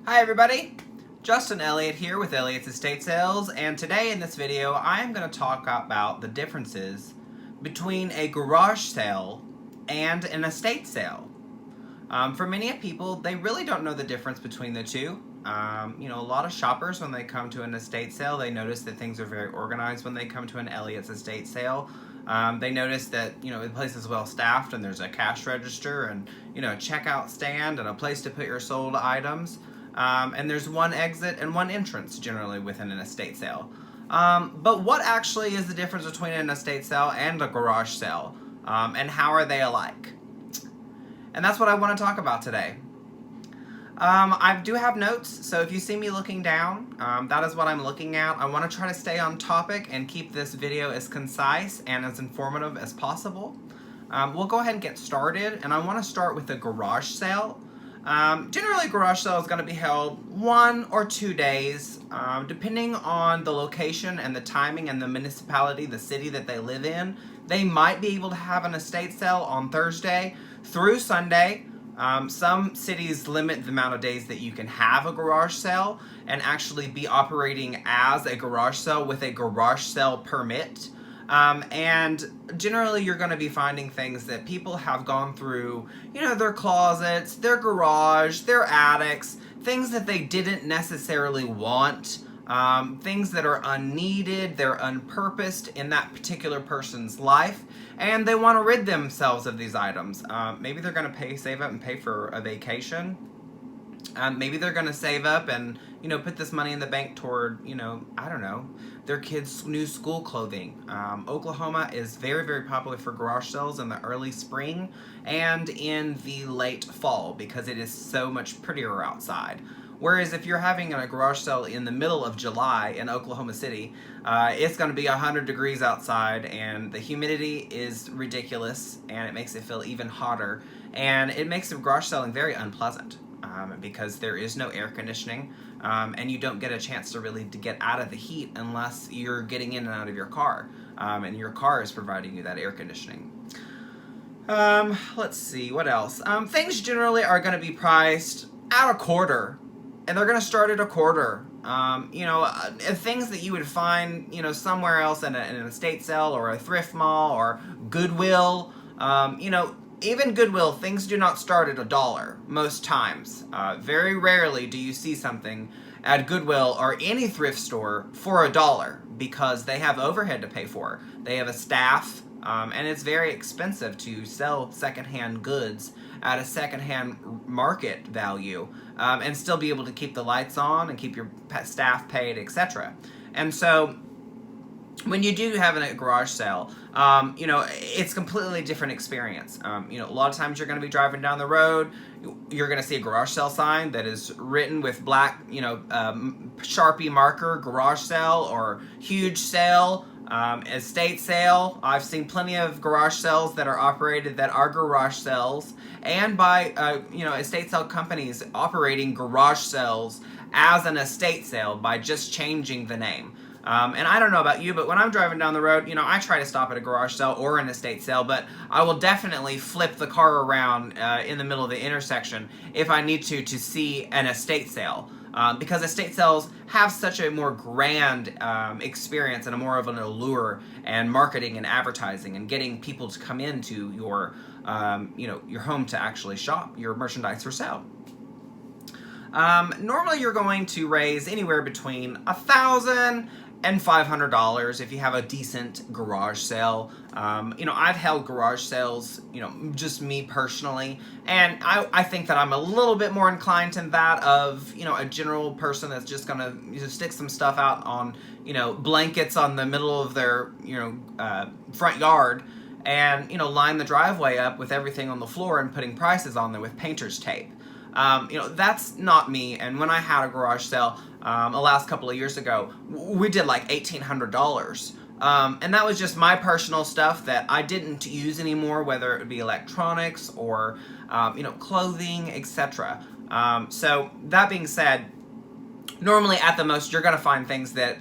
Hi everybody, Justin Elliott here with Elliott's Estate Sales, and today in this video I am going to talk about the differences between a garage sale and an estate sale. For many people, they really don't know the difference between the two. A lot of shoppers, when they come to an estate sale, they notice that things are very organized when they come to an Elliott's Estate Sale. They notice that, the place is well staffed and there's a cash register and, a checkout stand and a place to put your sold items. And there's one exit and one entrance generally within an estate sale. But what actually is the difference between an estate sale and a garage sale? And how are they alike? And that's what I want to talk about today. I do have notes, so if you see me looking down, that is what I'm looking at. I want to try to stay on topic and keep this video as concise and as informative as possible. We'll go ahead and get started, and I want to start with the garage sale. Generally, a garage sale is going to be held 1 or 2 days, depending on the location and the timing and the municipality, the city that they live in. They might be able to have an estate sale on Thursday through Sunday. Some cities limit the amount of days that you can have a garage sale and actually be operating as a garage sale with a garage sale permit. And generally you're going to be finding things that people have gone through, their closets, their garage, their attics, things that they didn't necessarily want, things that are unneeded, they're unpurposed in that particular person's life, and they want to rid themselves of these items. Maybe they're going to save up and pay for a vacation. Maybe they're going to save up and, put this money in the bank toward, I don't know, their kids' new school clothing. Oklahoma is very, very popular for garage sales in the early spring and in the late fall because it is so much prettier outside. Whereas if you're having a garage sale in the middle of July in Oklahoma City, it's going to be 100 degrees outside and the humidity is ridiculous and it makes it feel even hotter. And it makes the garage selling very unpleasant. Because there is no air conditioning, and you don't get a chance to really get out of the heat unless you're getting in and out of your car, and your car is providing you that air conditioning. Let's see, what else? Things generally are going to be priced at a quarter, and they're going to start at a quarter. Things that you would find, somewhere else in an estate sale or a thrift mall or Goodwill, even Goodwill, things do not start at $1 most times. Very rarely do you see something at Goodwill or any thrift store for $1 because they have overhead to pay for. They have a staff, and it's very expensive to sell secondhand goods at a secondhand market value and still be able to keep the lights on and keep your staff paid, etc. And so when you do have a garage sale, it's completely different experience. A lot of times you're going to be driving down the road, you're going to see a garage sale sign that is written with black, Sharpie marker, garage sale or huge sale, estate sale. I've seen plenty of garage sales that are operated that are garage sales and by, estate sale companies operating garage sales as an estate sale by just changing the name. And I don't know about you, but when I'm driving down the road, I try to stop at a garage sale or an estate sale, but I will definitely flip the car around in the middle of the intersection if I need to see an estate sale. Because estate sales have such a more grand experience and a more of an allure and marketing and advertising and getting people to come into your home to actually shop your merchandise for sale. Normally you're going to raise anywhere between $1,000 and $500 if you have a decent garage sale. I've held garage sales, just me personally, and I think that I'm a little bit more inclined to that of, a general person that's just gonna stick some stuff out on, blankets on the middle of their, front yard and, line the driveway up with everything on the floor and putting prices on there with painter's tape. That's not me. And when I had a garage sale the last couple of years ago, we did like $1,800. And that was just my personal stuff that I didn't use anymore, whether it would be electronics or, clothing, etc. So that being said, normally at the most you're going to find things that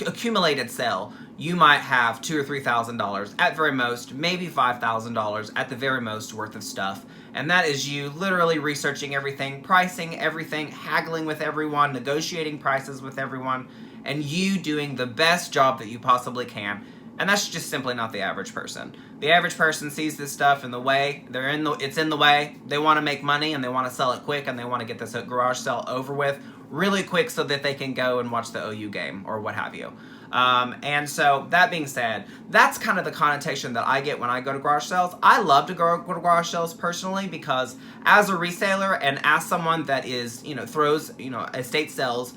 accumulated sale. you might have $2,000 or $3,000 at very most, maybe $5,000 at the very most worth of stuff. And that is you literally researching everything, pricing everything, haggling with everyone, negotiating prices with everyone, and you doing the best job that you possibly can. And that's just simply not the average person. The average person sees this stuff in the way, it's in the way, they want to make money and they want to sell it quick and they want to get this garage sale over with really quick so that they can go and watch the OU game or what have you. And so that being said, that's kind of the connotation that I get when I go to garage sales. I love to go to garage sales personally because as a reseller and as someone that is, throws, estate sales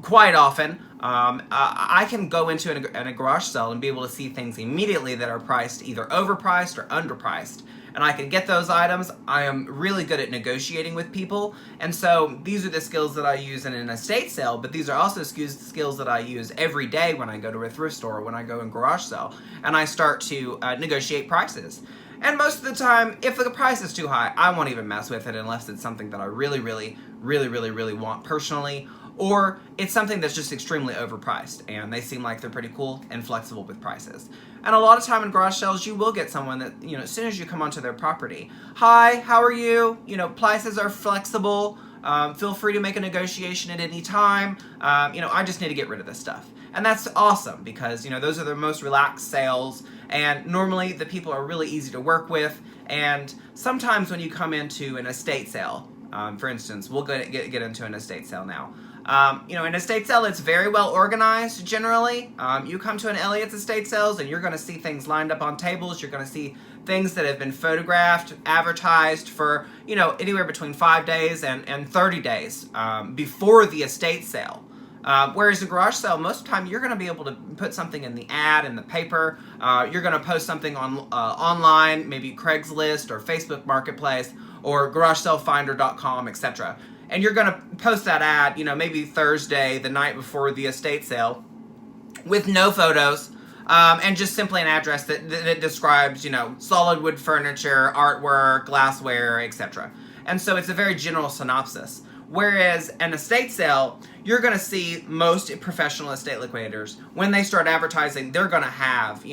quite often, I can go into a garage sale and be able to see things immediately that are priced either overpriced or underpriced. And I can get those items. I am really good at negotiating with people. And so these are the skills that I use in an estate sale, but these are also skills that I use every day when I go to a thrift store, when I go in garage sale, and I start to negotiate prices. And most of the time, if the price is too high, I won't even mess with it unless it's something that I really want personally, or it's something that's just extremely overpriced and they seem like they're pretty cool and flexible with prices. And a lot of time in garage sales, you will get someone that, as soon as you come onto their property, hi, how are you? Prices are flexible. Feel free to make a negotiation at any time. I just need to get rid of this stuff. And that's awesome because, those are the most relaxed sales. And normally the people are really easy to work with. And sometimes when you come into an estate sale, for instance, we'll get into an estate sale now. An estate sale, it's very well organized generally. You come to an Elliott's estate sales and you're going to see things lined up on tables. You're going to see things that have been photographed, advertised for, anywhere between 5 days and 30 days before the estate sale. Whereas a garage sale, most of the time you're going to be able to put something in the ad, in the paper. You're going to post something on online, maybe Craigslist or Facebook Marketplace or GarageSaleFinder.com, etc. And you're going to post that ad, maybe Thursday, the night before the estate sale, with no photos, and just simply an address that describes, solid wood furniture, artwork, glassware, etc. And so it's a very general synopsis. Whereas an estate sale, you're going to see most professional estate liquidators, when they start advertising, they're going to have,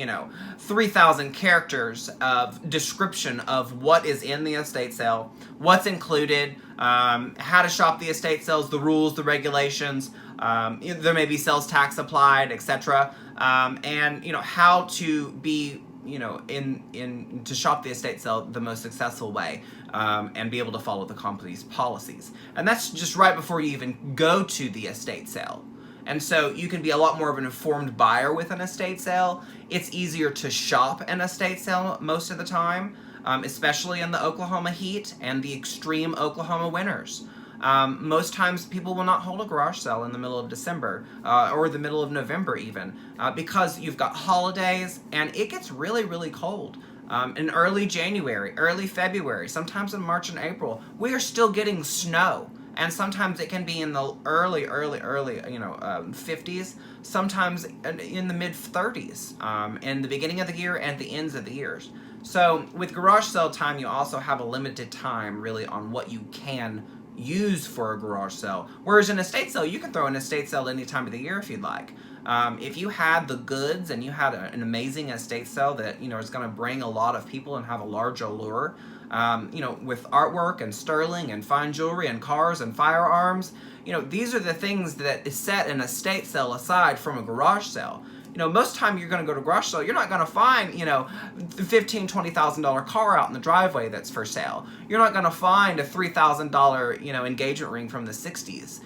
3,000 characters of description of what is in the estate sale, what's included, how to shop the estate sales, the rules, the regulations, there may be sales tax applied, etc. And, how to be, to shop the estate sale the most successful way, and be able to follow the company's policies. And that's just right before you even go to the estate sale. And so you can be a lot more of an informed buyer with an estate sale. It's easier to shop an estate sale most of the time, especially in the Oklahoma heat and the extreme Oklahoma winters. Most times people will not hold a garage sale in the middle of December or the middle of November even, because you've got holidays and it gets really cold. In early January, early February, sometimes in March and April, we are still getting snow. And sometimes it can be in the early 50s, sometimes in the mid 30s, in the beginning of the year and the ends of the years. So with garage sale time, you also have a limited time really on what you can use for a garage sale. Whereas an estate sale, you can throw an estate sale any time of the year if you'd like. If you had the goods and you had an amazing estate sale that, is going to bring a lot of people and have a large allure, with artwork and sterling and fine jewelry and cars and firearms, these are the things that is set an estate sale aside from a garage sale. Most time you're going to go to a garage sale, you're not going to find, $15,000, $20,000 car out in the driveway that's for sale. You're not going to find a $3,000, engagement ring from the 60s.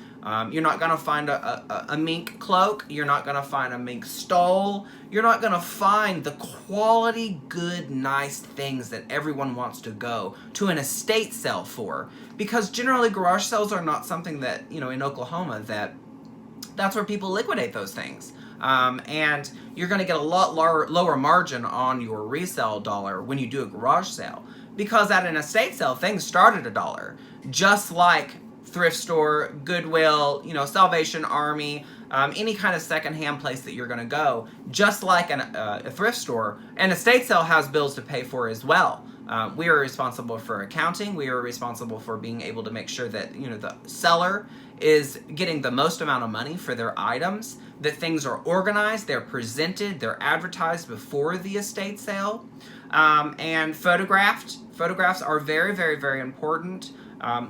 You're not going to find a mink cloak. You're not going to find a mink stole. You're not going to find the quality, good, nice things that everyone wants to go to an estate sale for. Because generally garage sales are not something that, in Oklahoma, that's where people liquidate those things. And you're going to get a lot lower margin on your resale dollar when you do a garage sale. Because at an estate sale, things start at $1. Just like thrift store, Goodwill, Salvation Army, any kind of secondhand place that you're going to go, just like a thrift store. An estate sale has bills to pay for as well. We are responsible for accounting. We are responsible for being able to make sure that the seller is getting the most amount of money for their items, that things are organized, they're presented, they're advertised before the estate sale, and photographed. Photographs are very, very, very important.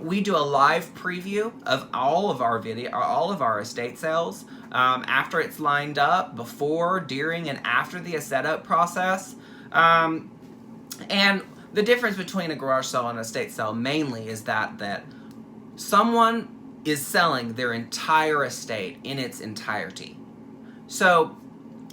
We do a live preview of all of our estate sales after it's lined up, before, during, and after the setup process. And the difference between a garage sale and an estate sale mainly is that someone is selling their entire estate in its entirety. So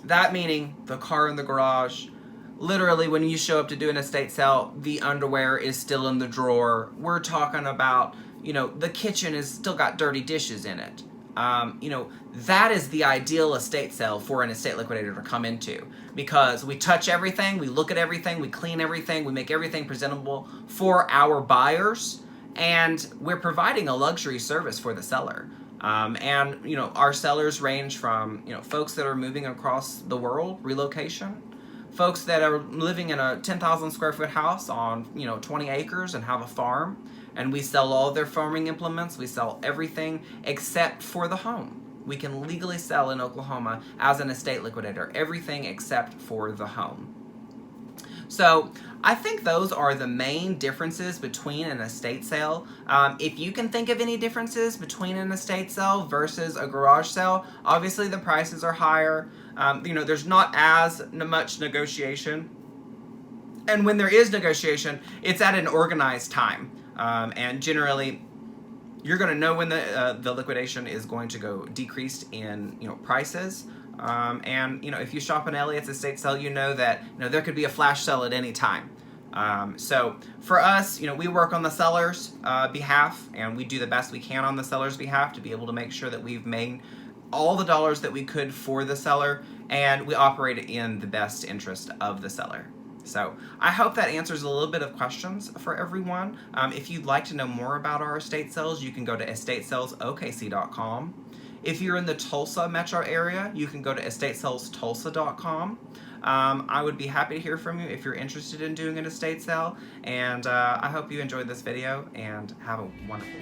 that meaning the car in the garage, literally when you show up to do an estate sale, the underwear is still in the drawer. We're talking about, the kitchen has still got dirty dishes in it. That is the ideal estate sale for an estate liquidator to come into, because we touch everything, we look at everything, we clean everything, we make everything presentable for our buyers, and we're providing a luxury service for the seller. Our sellers range from, folks that are moving across the world, relocation, folks that are living in a 10,000 square foot house on, 20 acres and have a farm, and we sell all their farming implements. We sell everything except for the home. We can legally sell in Oklahoma as an estate liquidator, everything except for the home. So I think those are the main differences between an estate sale. If you can think of any differences between an estate sale versus a garage sale, obviously the prices are higher. There's not as much negotiation. And when there is negotiation, it's at an organized time. And generally, you're going to know when the liquidation is going to go decreased in prices. If you shop in Elliott's estate sale, you know that there could be a flash sale at any time. So for us, we work on the seller's behalf, and we do the best we can on the seller's behalf to be able to make sure that we've made all the dollars that we could for the seller, and we operate in the best interest of the seller. So I hope that answers a little bit of questions for everyone. If you'd like to know more about our estate sales, you can go to estatesalesokc.com. If you're in the Tulsa metro area, you can go to estatesalestulsa.com. I would be happy to hear from you if you're interested in doing an estate sale, and I hope you enjoyed this video and have a wonderful